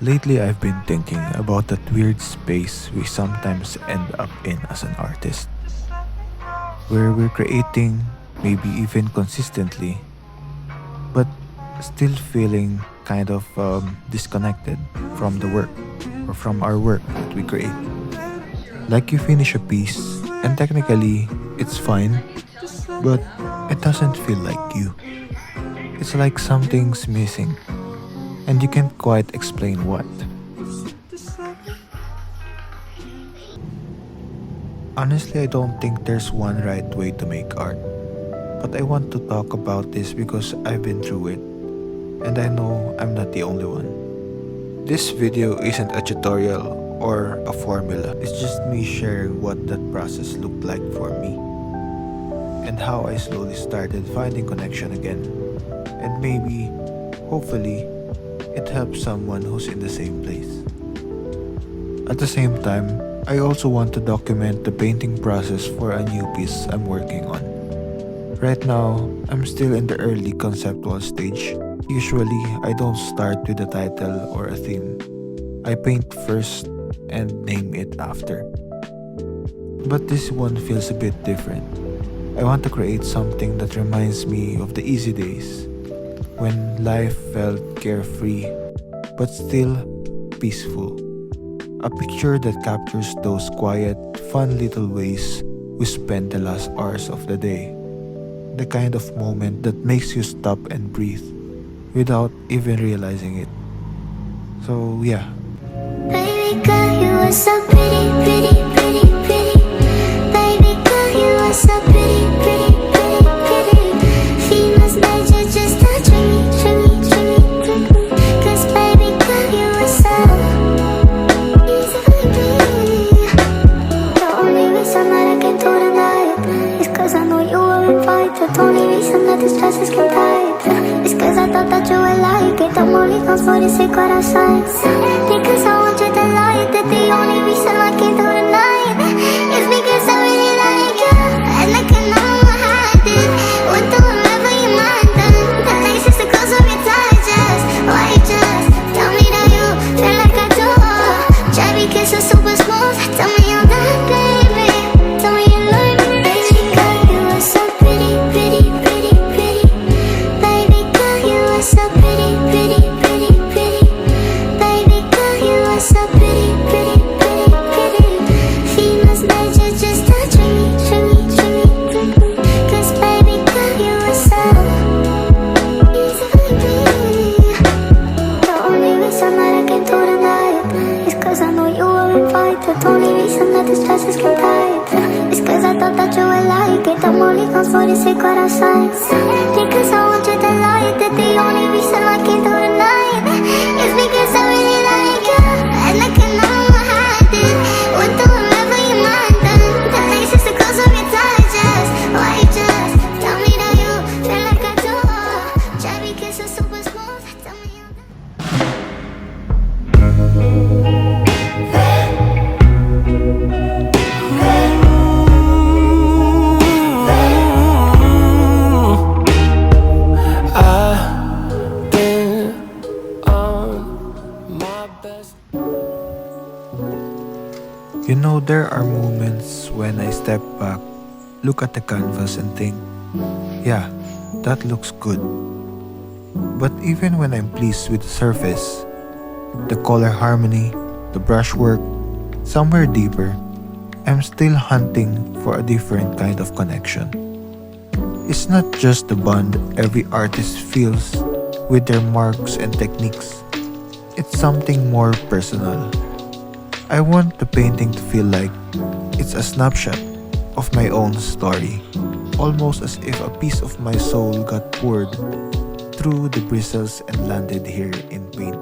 Lately, I've been thinking about that weird space we sometimes end up in as an artist, where we're creating, maybe even consistently, but still feeling kind of disconnected from the work or from our work that we create. Like you finish a piece, and technically it's fine, but it doesn't feel like you. It's like something's missing, and you can't quite explain what. Honestly, I don't think there's one right way to make art, but I want to talk about this because I've been through it, and I know I'm not the only one. This video isn't a tutorial or a formula, it's just me sharing what that process looked like for me, and how I slowly started finding connection again. And maybe, hopefully, it helps someone who's in the same place. At the same time, I also want to document the painting process for a new piece I'm working on. Right now, I'm still in the early conceptual stage. Usually, I don't start with a title or a theme. I paint first and name it after. But this one feels a bit different. I want to create something that reminds me of the easy days, when life felt carefree but still peaceful. A picture that captures those quiet, fun little ways we spend the last hours of the day. The kind of moment that makes you stop and breathe without even realizing it. So yeah. Baby girl, you are so pretty, pretty, pretty, pretty. Baby girl, you are so pretty, pretty, pretty, pretty. Females nature just touching me, trick me, trick me, trick me. 'Cause baby girl, you are so easy for me. The only reason that I came to tonight is 'cause I know you were invited. The only reason that this dress is kept tight is 'cause I thought that you would like it. I'm only comes for the sake of our sides. Because I want you to like that. The only reason I came through tonight is because I really like you, and I cannot hide it. We'll do whatever you mind then. The laces, the clothes of your touches. Why you just tell me that you feel like I do? Cherry kiss is super smooth. Tell me you're that, baby. Tell me you like me. Baby girl, you are so pretty, pretty, pretty, pretty. Baby girl, you are so pretty, pretty, pretty, pretty. Baby girl, you are so pretty, pretty, pretty, pretty. Females nature just touching me, trick me, trick me, trick me. 'Cause baby girl, you are so easy for me. The only reason that I came to tonight is 'cause I know you were invited. The only reason that this dress is kept tight is 'cause I thought that you would like it. I'm only comes for the sake of our sides. Because I want you to like that. The only reason I came to tonight is because I really like you, and I cannot hide it. We'll do whatever you mind then. The laces, the clothes of your touches. Why you just tell me that you feel like I do? Cherry kiss is super smooth. Tell me you. You know, there are moments when I step back, look at the canvas and think, yeah, that looks good. But even when I'm pleased with the surface, the color harmony, the brushwork, somewhere deeper, I'm still hunting for a different kind of connection. It's not just the bond every artist feels with their marks and techniques. It's something more personal. I want the painting to feel like it's a snapshot of my own story, almost as if a piece of my soul got poured through the bristles and landed here in paint.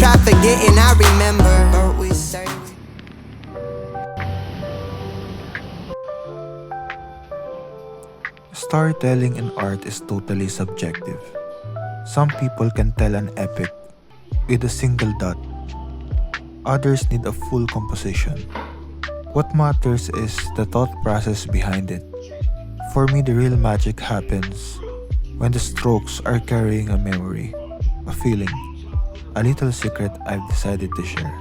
try forgetting, I remember. But we say Storytelling in art is totally subjective. Some people can tell an epic with a single dot, others need a full composition. What matters is the thought process behind it. For me, the real magic happens when the strokes are carrying a memory, a feeling, a little secret I've decided to share.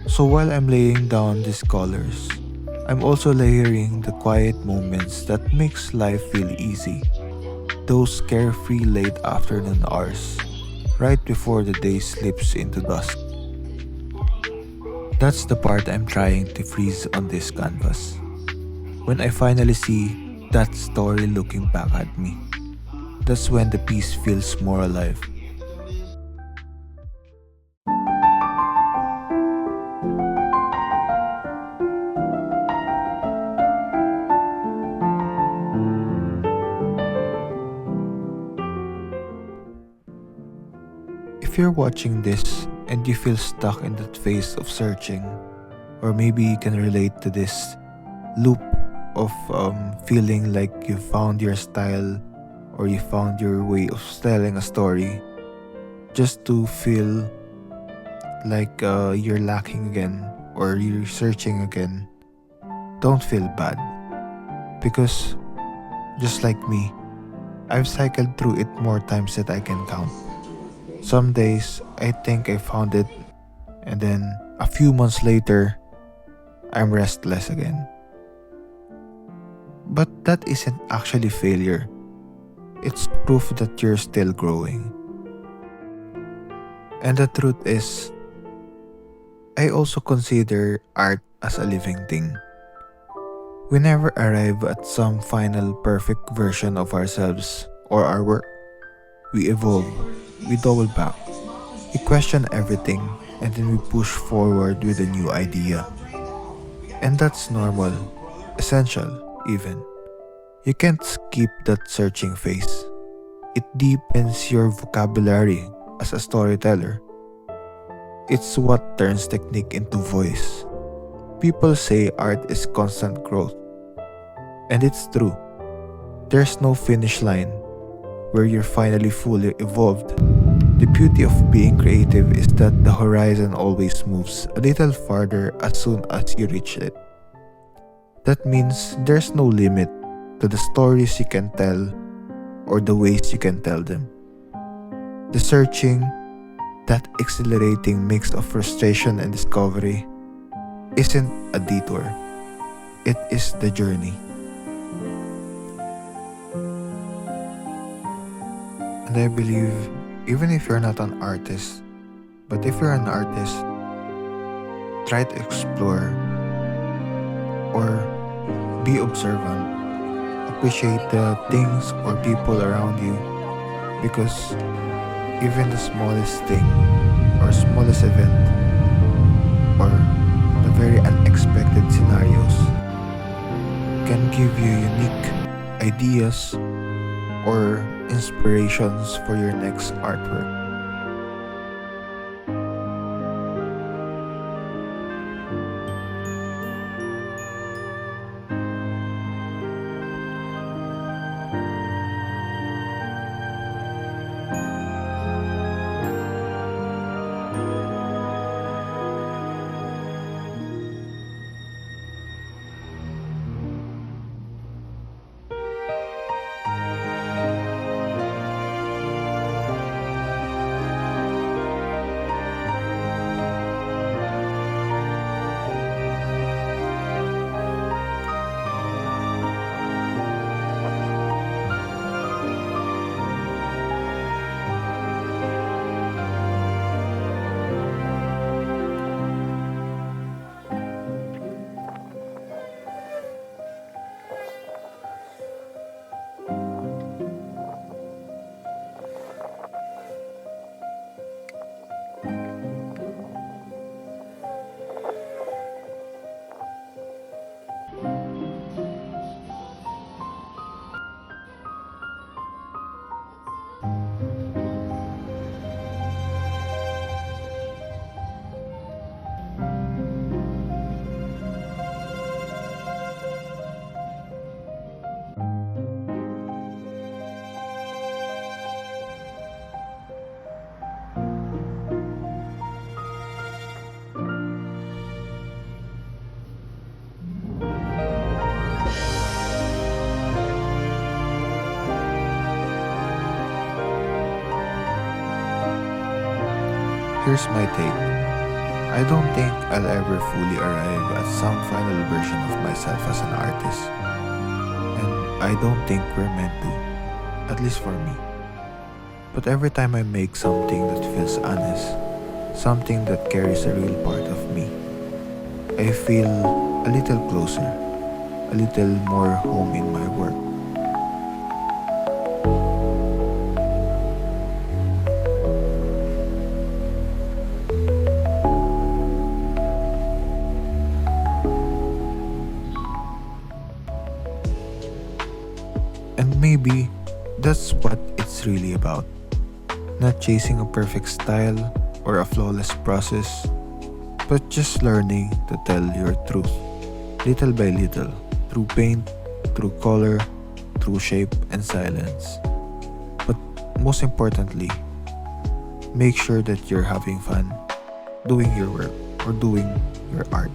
So while I'm laying down these colors, I'm also layering the quiet moments that makes life feel easy. Those carefree late afternoon hours, right before the day slips into dusk. That's the part I'm trying to freeze on this canvas. When I finally see that story looking back at me, that's when the piece feels more alive. If you're watching this and you feel stuck in that phase of searching, or maybe you can relate to this loop of feeling like you found your style or you found your way of telling a story, just to feel like you're lacking again or you're searching again, don't feel bad. Because just like me, I've cycled through it more times than I can count. Some days I think I found it, and then a few months later, I'm restless again. But that isn't actually failure. It's proof that you're still growing. And the truth is, I also consider art as a living thing. We never arrive at some final perfect version of ourselves or our work. We evolve, we double back, we question everything, and then we push forward with a new idea. And that's normal, essential even. You can't skip that searching phase. It deepens your vocabulary as a storyteller. It's what turns technique into voice. People say art is constant growth. And it's true. There's no finish line where you're finally fully evolved. The beauty of being creative is that the horizon always moves a little farther as soon as you reach it. That means there's no limit to the stories you can tell or the ways you can tell them. The searching, that exhilarating mix of frustration and discovery, isn't a detour. It is the journey. And I believe even if you're not an artist, but if you're an artist, try to explore or be observant. Appreciate the things or people around you, because even the smallest thing or smallest event or the very unexpected scenarios can give you unique ideas or inspirations for your next artwork. Here's my take. I don't think I'll ever fully arrive at some final version of myself as an artist. And I don't think we're meant to, at least for me. But every time I make something that feels honest, something that carries a real part of me, I feel a little closer, a little more home in my work. And maybe that's what it's really about. Not chasing a perfect style or a flawless process, but just learning to tell your truth, little by little, through paint, through color, through shape and silence. But most importantly, make sure that you're having fun doing your work or doing your art.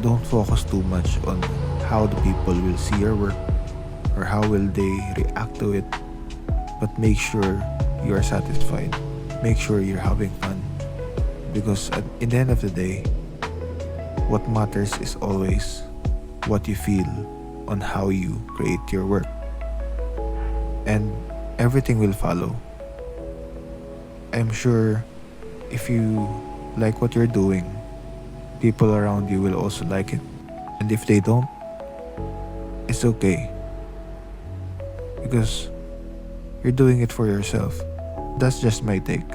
Don't focus too much on how the people will see your work or how will they react to it, but make sure you are satisfied. Make sure you're having fun. Because in the end of the day, what matters is always what you feel on how you create your work. And everything will follow. I'm sure if you like what you're doing, people around you will also like it. And if they don't, it's okay. Because you're doing it for yourself. That's just my take.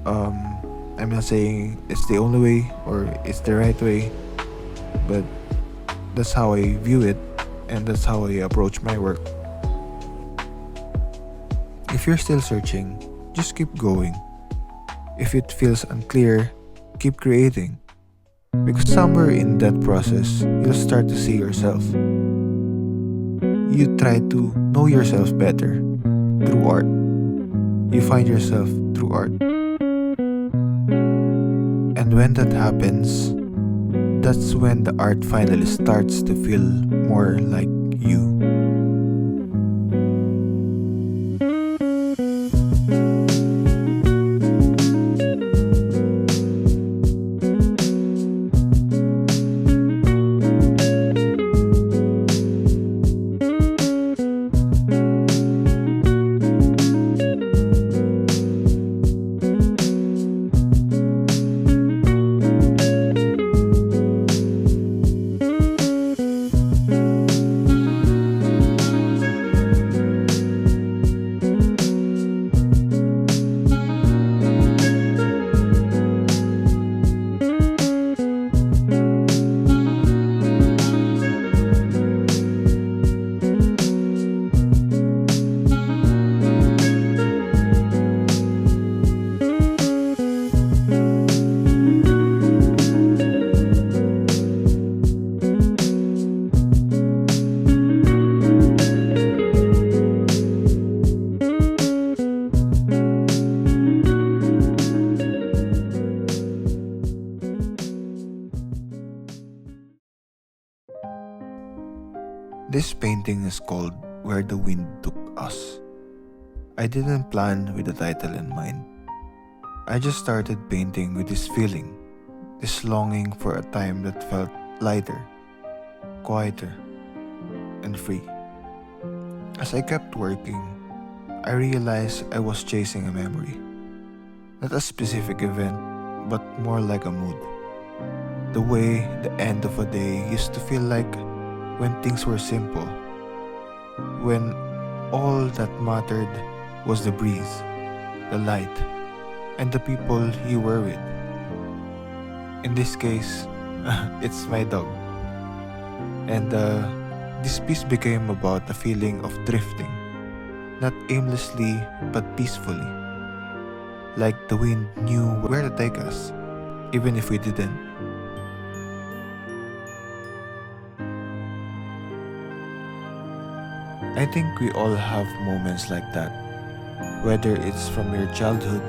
I'm not saying it's the only way or it's the right way, but that's how I view it and that's how I approach my work. If you're still searching, just keep going. If it feels unclear, keep creating. Because somewhere in that process, you'll start to see yourself. You try to know yourself better through art. You find yourself through art. And when that happens, that's when the art finally starts to feel more like you. This painting is called Where the Wind Took Us. I didn't plan with the title in mind. I just started painting with this feeling, this longing for a time that felt lighter, quieter, and free. As I kept working, I realized I was chasing a memory. Not a specific event, but more like a mood. The way the end of a day used to feel like when things were simple. When all that mattered was the breeze, the light, and the people you were with. In this case, it's my dog. And this piece became about the feeling of drifting, not aimlessly but peacefully. Like the wind knew where to take us, even if we didn't. I think we all have moments like that, whether it's from your childhood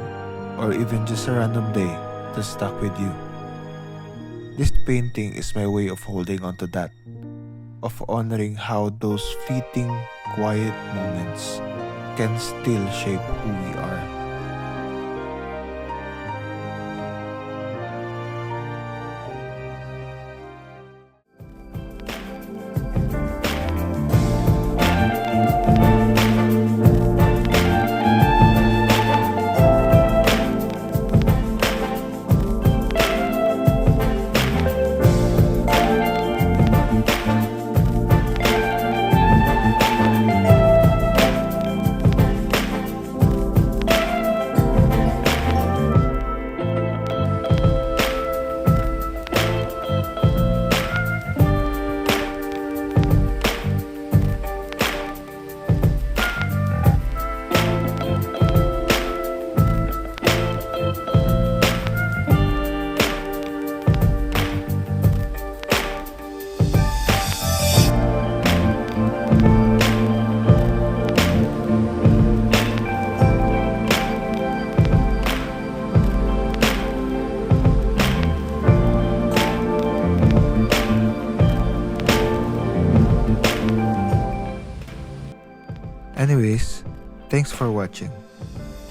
or even just a random day that stuck with you. This painting is my way of holding on to that, of honoring how those fleeting, quiet moments can still shape who we are.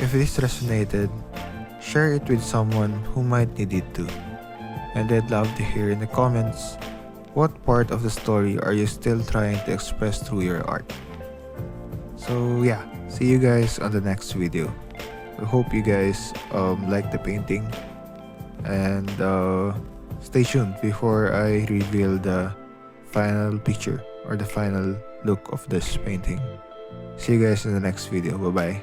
If this resonated, share it with someone who might need it too. And I'd love to hear in the comments, what part of the story are you still trying to express through your art? So yeah, see you guys on the next video. I hope you guys like the painting, and stay tuned before I reveal the final picture or the final look of this painting. See you guys in the next video. Bye bye.